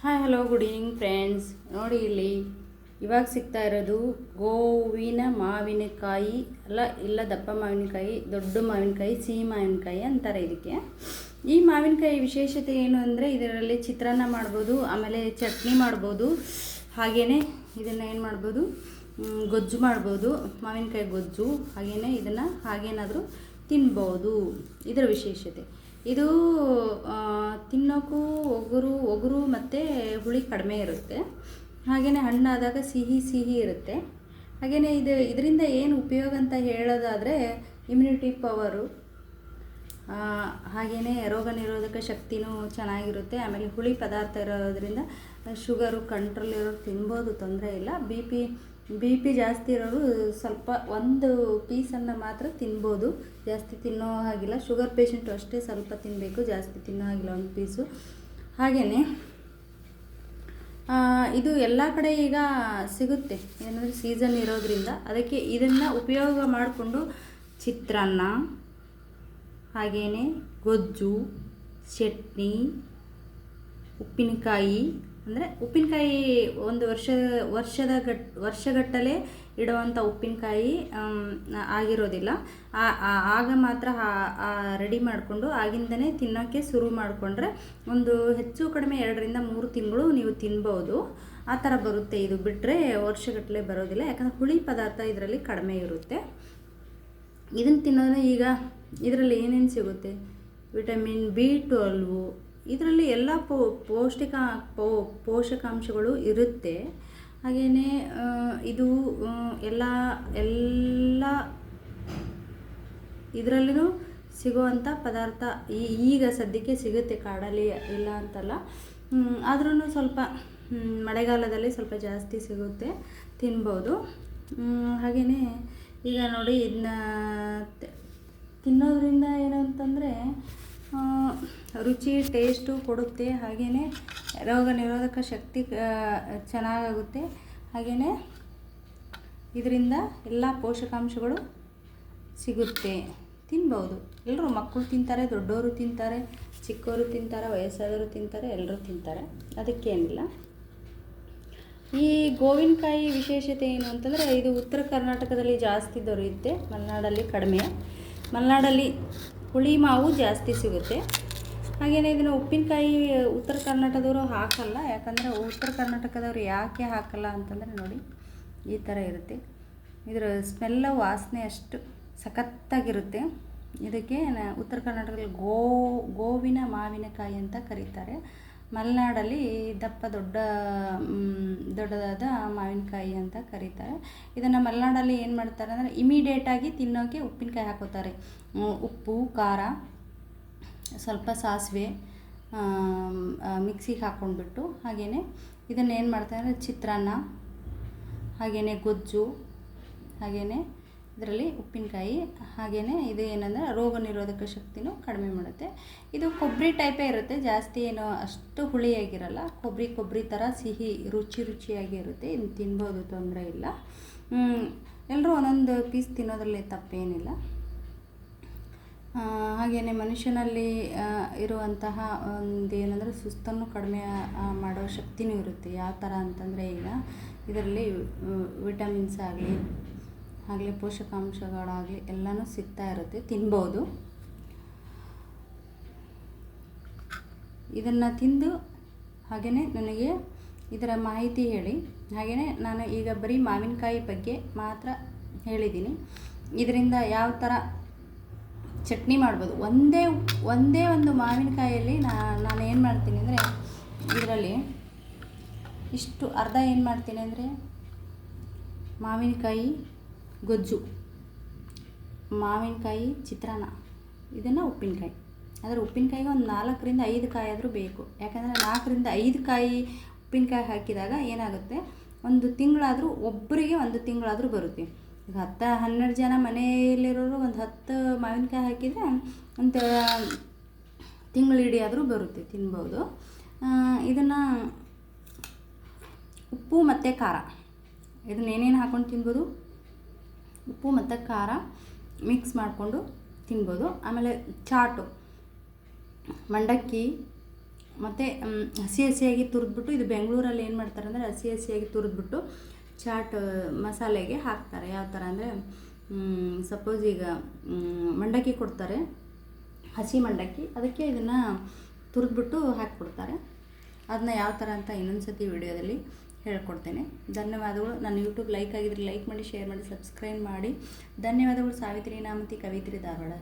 Hi hello good evening friends. ನೋಡಿ ಇಲ್ಲಿ ಇವಾಗ ಸಿಗ್ತಾ ಇರೋದು ಗೋವಿನ ಮಾವಿನಕಾಯಿ ಇಲ್ಲ ದಪ್ಪ ಮಾವಿನಕಾಯಿ, ದೊಡ್ಡ ಮಾವಿನಕಾಯಿ, ಸಿಹಿ ಮಾವಿನಕಾಯಿ ಅಂತಾರೆ ಇದಕ್ಕೆ. ಈ ಮಾವಿನಕಾಯಿ ವಿಶೇಷತೆ ಏನು ಅಂದರೆ ಇದರಲ್ಲಿ ಚಿತ್ರಾನ್ನ ಮಾಡ್ಬೋದು, ಆಮೇಲೆ ಚಟ್ನಿ ಮಾಡ್ಬೋದು, ಹಾಗೆಯೇ ಇದನ್ನು ಏನು ಮಾಡ್ಬೋದು, ಗೊಜ್ಜು ಮಾಡ್ಬೋದು, ಮಾವಿನಕಾಯಿ ಗೊಜ್ಜು. ಹಾಗೆಯೇ ಇದನ್ನು ಹಾಗೇನಾದರೂ ತಿನ್ಬೋದು. ಇದರ ವಿಶೇಷತೆ ಇದು ತಿನ್ನೋಕ್ಕೂ ಒಗರು ಮತ್ತು ಹುಳಿ ಕಡಿಮೆ ಇರುತ್ತೆ. ಹಾಗೆಯೇ ಹಣ್ಣಾದಾಗ ಸಿಹಿ ಇರುತ್ತೆ. ಹಾಗೆಯೇ ಇದರಿಂದ ಏನು ಉಪಯೋಗ ಅಂತ ಹೇಳೋದಾದರೆ ಇಮ್ಯುನಿಟಿ ಪವರು, ಹಾಗೆಯೇ ರೋಗ ನಿರೋಧಕ ಶಕ್ತಿನೂ ಚೆನ್ನಾಗಿರುತ್ತೆ. ಆಮೇಲೆ ಹುಳಿ ಪದಾರ್ಥ ಇರೋದ್ರಿಂದ ಶುಗರು ಕಂಟ್ರೋಲ್ ಇರೋರು ತಿನ್ಬೋದು, ತೊಂದರೆ ಇಲ್ಲ. ಬಿ ಪಿ ಜಾಸ್ತಿ ಇರೋರು ಸ್ವಲ್ಪ ಒಂದು ಪೀಸನ್ನು ಮಾತ್ರ ತಿನ್ಬೋದು, ಜಾಸ್ತಿ ತಿನ್ನೋ ಹಾಗಿಲ್ಲ. ಶುಗರ್ ಪೇಷಂಟು ಅಷ್ಟೇ ಸ್ವಲ್ಪ ತಿನ್ನಬೇಕು, ಜಾಸ್ತಿ ತಿನ್ನೋ ಹಾಗಿಲ್ಲ ಒಂದು ಪೀಸು. ಹಾಗೆಯೇ ಇದು ಎಲ್ಲ ಕಡೆ ಈಗ ಸಿಗುತ್ತೆ, ಏನಂದರೆ ಸೀಸನ್ ಇರೋದ್ರಿಂದ. ಅದಕ್ಕೆ ಇದನ್ನು ಉಪಯೋಗ ಮಾಡಿಕೊಂಡು ಚಿತ್ರಾನ್ನ, ಹಾಗೆಯೇ ಗೊಜ್ಜು, ಚಟ್ನಿ, ಉಪ್ಪಿನಕಾಯಿ, ಅಂದರೆ ಉಪ್ಪಿನಕಾಯಿ ಒಂದು ವರ್ಷಗಟ್ಟಲೆ ಇಡುವಂಥ ಉಪ್ಪಿನಕಾಯಿ ಆಗಿರೋದಿಲ್ಲ. ಆಗ ಮಾತ್ರ ರೆಡಿ ಮಾಡಿಕೊಂಡು ಆಗಿಂದನೇ ತಿನ್ನೋಕ್ಕೆ ಶುರು ಮಾಡಿಕೊಂಡ್ರೆ ಒಂದು ಹೆಚ್ಚು ಕಡಿಮೆ 2 ರಿಂದ 3 ತಿಂಗಳು ನೀವು ತಿನ್ಬೋದು. ಆ ಥರ ಬರುತ್ತೆ. ಇದು ಬಿಟ್ಟರೆ ವರ್ಷಗಟ್ಟಲೆ ಬರೋದಿಲ್ಲ, ಯಾಕಂದರೆ ಹುಳಿ ಪದಾರ್ಥ ಇದರಲ್ಲಿ ಕಡಿಮೆ ಇರುತ್ತೆ. ಇದನ್ನು ತಿನ್ನೋದ್ರೆ ಈಗ ಇದರಲ್ಲಿ ಏನೇನು ಸಿಗುತ್ತೆ, ವಿಟಮಿನ್ B12, ಇದರಲ್ಲಿ ಎಲ್ಲ ಪೋಷಕಾಂಶಗಳು ಇರುತ್ತೆ. ಹಾಗೆಯೇ ಇದು ಎಲ್ಲ ಇದರಲ್ಲೂ ಸಿಗುವಂಥ ಪದಾರ್ಥ ಈಗ ಸದ್ಯಕ್ಕೆ ಸಿಗುತ್ತೆ, ಕಾಡಲ್ಲಿ ಇಲ್ಲ ಅಂತಲ್ಲ. ಆದ್ರೂ ಸ್ವಲ್ಪ ಮಳೆಗಾಲದಲ್ಲಿ ಸ್ವಲ್ಪ ಜಾಸ್ತಿ ಸಿಗುತ್ತೆ, ತಿನ್ಬೋದು. ಹಾಗೆಯೇ ಈಗ ನೋಡಿ ಇದನ್ನ ತಿನ್ನೋದ್ರಿಂದ ಏನು ಅಂತಂದರೆ ರುಚಿ ಟೇಸ್ಟು ಕೊಡುತ್ತೆ. ಹಾಗೆಯೇ ರೋಗ ನಿರೋಧಕ ಶಕ್ತಿ ಚೆನ್ನಾಗಾಗುತ್ತೆ. ಹಾಗೆಯೇ ಇದರಿಂದ ಎಲ್ಲ ಪೋಷಕಾಂಶಗಳು ಸಿಗುತ್ತೆ, ತಿನ್ಬೋದು. ಎಲ್ಲರೂ ಮಕ್ಕಳು ತಿಂತಾರೆ, ದೊಡ್ಡವರು ತಿಂತಾರೆ, ಚಿಕ್ಕವರು ತಿಂತಾರೆ, ವಯಸ್ಸಾದವರು ತಿಂತಾರೆ, ಎಲ್ಲರೂ ತಿಂತಾರೆ, ಅದಕ್ಕೇನಿಲ್ಲ. ಈ ಗೋವಿನಕಾಯಿ ವಿಶೇಷತೆ ಏನು ಅಂತಂದರೆ ಇದು ಉತ್ತರ ಕರ್ನಾಟಕದಲ್ಲಿ ಜಾಸ್ತಿ ದೊರೆಯುತ್ತೆ, ಮಲೆನಾಡಲ್ಲಿ ಕಡಿಮೆ. ಮಲೆನಾಡಲ್ಲಿ ಹುಳಿ ಮಾವು ಜಾಸ್ತಿ ಸಿಗುತ್ತೆ. ಹಾಗೆಯೇ ಇದನ್ನು ಉಪ್ಪಿನಕಾಯಿ ಉತ್ತರ ಕರ್ನಾಟಕದವರು ಹಾಕಲ್ಲ. ಯಾಕಂದರೆ ಉತ್ತರ ಕರ್ನಾಟಕದವರು ಯಾಕೆ ಹಾಕಲ್ಲ ಅಂತಂದರೆ ನೋಡಿ ಈ ಥರ ಇರುತ್ತೆ. ಇದರ ಸ್ಮೆಲ್ಲು, ವಾಸನೆ ಅಷ್ಟು ಸಖತ್ತಾಗಿರುತ್ತೆ. ಇದಕ್ಕೆ ಉತ್ತರ ಕರ್ನಾಟಕದಲ್ಲಿ ಗೋವಿನ ಮಾವಿನಕಾಯಿ ಅಂತ ಕರೀತಾರೆ. ಮಲೆನಾಡಲ್ಲಿ ದೊಡ್ಡದಾದ ಮಾವಿನಕಾಯಿ ಅಂತ ಕರೀತಾರೆ. ಇದನ್ನು ಮಲೆನಾಡಲ್ಲಿ ಏನು ಮಾಡ್ತಾರೆ ಅಂದರೆ ಇಮಿಡಿಯೇಟಾಗಿ ತಿನ್ನೋಕ್ಕೆ ಉಪ್ಪಿನಕಾಯಿ ಹಾಕೋತಾರೆ. ಉಪ್ಪು, ಖಾರ, ಸ್ವಲ್ಪ ಸಾಸಿವೆ ಮಿಕ್ಸಿಗೆ ಹಾಕ್ಕೊಂಡ್ಬಿಟ್ಟು, ಹಾಗೆಯೇ ಇದನ್ನು ಏನು ಮಾಡ್ತಾರೆ ಅಂದರೆ ಚಿತ್ರಾನ್ನ, ಹಾಗೆಯೇ ಗೊಜ್ಜು, ಹಾಗೆಯೇ ಇದರಲ್ಲಿ ಉಪ್ಪಿನಕಾಯಿ. ಹಾಗೆಯೇ ಇದು ಏನಂದರೆ ರೋಗ ನಿರೋಧಕ ಶಕ್ತಿನೂ ಕಡಿಮೆ ಮಾಡುತ್ತೆ. ಇದು ಕೊಬ್ಬರಿ ಟೈಪೇ ಇರುತ್ತೆ, ಜಾಸ್ತಿ ಏನು ಅಷ್ಟು ಹುಳಿಯಾಗಿರಲ್ಲ. ಕೊಬ್ಬರಿ ಥರ ಸಿಹಿ ರುಚಿಯಾಗಿ ಇರುತ್ತೆ. ಇದನ್ನು ತಿನ್ಬೋದು, ತೊಂದರೆ ಇಲ್ಲ. ಎಲ್ಲರೂ ಒಂದೊಂದು ಪೀಸ್ ತಿನ್ನೋದ್ರಲ್ಲಿ ತಪ್ಪೇನಿಲ್ಲ. ಹಾಗೆಯೇ ಮನುಷ್ಯನಲ್ಲಿ ಇರುವಂತಹ ಒಂದು ಏನಂದರೆ ಸುಸ್ತನ್ನು ಕಡಿಮೆ ಮಾಡೋ ಶಕ್ತಿನೂ ಇರುತ್ತೆ. ಯಾವ ಥರ ಅಂತಂದರೆ ಈಗ ಇದರಲ್ಲಿ ವಿಟಮಿನ್ಸ್ ಆಗಲಿ ಪೋಷಕಾಂಶಗಳಾಗಲಿ ಎಲ್ಲನೂ ಸಿಗ್ತಾ ಇರುತ್ತೆ, ತಿನ್ಬೋದು. ಇದನ್ನು ತಿಂದು ಹಾಗೆಯೇ ನನಗೆ ಇದರ ಮಾಹಿತಿ ಹೇಳಿ. ಹಾಗೆಯೇ ನಾನು ಈಗ ಬರೀ ಮಾವಿನಕಾಯಿ ಬಗ್ಗೆ ಮಾತ್ರ ಹೇಳಿದ್ದೀನಿ. ಇದರಿಂದ ಯಾವ ಥರ ಚಟ್ನಿ ಮಾಡ್ಬೋದು. ಒಂದೇ ಒಂದು ಮಾವಿನಕಾಯಲ್ಲಿ ನಾನು ಏನು ಮಾಡ್ತೀನಿ ಅಂದರೆ ಇದರಲ್ಲಿ ಇಷ್ಟು ಅರ್ಧ ಏನು ಮಾಡ್ತೀನಿ ಅಂದರೆ ಮಾವಿನಕಾಯಿ ಗೊಜ್ಜು, ಮಾವಿನಕಾಯಿ ಚಿತ್ರಾನ್ನ, ಇದನ್ನು ಉಪ್ಪಿನಕಾಯಿ. ಆದರೆ ಉಪ್ಪಿನಕಾಯಿಗೆ ಒಂದು 4 ರಿಂದ 5 ಕಾಯಿ ಆದರೂ ಬೇಕು. ಯಾಕಂದರೆ 4 ರಿಂದ 5 ಕಾಯಿ ಉಪ್ಪಿನಕಾಯಿ ಹಾಕಿದಾಗ ಏನಾಗುತ್ತೆ, ಒಂದು ತಿಂಗಳಾದರೂ, ಒಬ್ಬರಿಗೆ 1 ತಿಂಗಳಾದರೂ ಬರುತ್ತೆ. ಈಗ 10-12 ಜನ ಮನೆಯಲ್ಲಿರೋರು ಒಂದು 10 ಮಾವಿನಕಾಯಿ ಹಾಕಿದರೆ ಒಂದು ತಿಂಗಳಿಡೀ ಆದರೂ ಬರುತ್ತೆ, ತಿನ್ಬೋದು. ಇದನ್ನು ಉಪ್ಪು ಮತ್ತು ಖಾರ, ಇದನ್ನ ಏನೇನು ಹಾಕ್ಕೊಂಡು ತಿನ್ಬೋದು, ಉಪ್ಪು ಮತ್ತು ಖಾರ ಮಿಕ್ಸ್ ಮಾಡಿಕೊಂಡು ತಿನ್ಬೋದು. ಆಮೇಲೆ ಚಾಟು, ಮಂಡಕ್ಕಿ, ಮತ್ತು ಹಸಿ ಹಸಿಯಾಗಿ ತುರಿದ್ಬಿಟ್ಟು, ಇದು ಬೆಂಗಳೂರಲ್ಲಿ ಏನು ಮಾಡ್ತಾರೆ ಅಂದರೆ ಹಸಿ ಹಸಿಯಾಗಿ ತುರಿದ್ಬಿಟ್ಟು ಚಾಟ್ ಮಸಾಲೆಗೆ ಹಾಕ್ತಾರೆ. ಯಾವ ಥರ ಅಂದರೆ ಸಪೋಸ್ ಈಗ ಮಂಡಕ್ಕಿ ಕೊಡ್ತಾರೆ, ಹಸಿ ಮಂಡಕ್ಕಿ, ಅದಕ್ಕೆ ಇದನ್ನು ತುರಿದ್ಬಿಟ್ಟು ಹಾಕಿಬಿಡ್ತಾರೆ. ಅದನ್ನ ಯಾವ ಥರ ಅಂತ ಇನ್ನೊಂದು ಸತಿ ವಿಡಿಯೋದಲ್ಲಿ ಹೇಳ್ಕೊಡ್ತೇನೆ. ಧನ್ಯವಾದಗಳು. ನನ್ನ ಯೂಟ್ಯೂಬ್ ಲೈಕ್ ಆಗಿದ್ರೆ ಲೈಕ್ ಮಾಡಿ, ಶೇರ್ ಮಾಡಿ, ಸಬ್ಸ್ಕ್ರೈಬ್ ಮಾಡಿ. ಧನ್ಯವಾದಗಳು. ಸಾವಿತ್ರಿ ನಾಮತಿ, ಕವಿತ್ರಿ ಧಾರವಾಡ.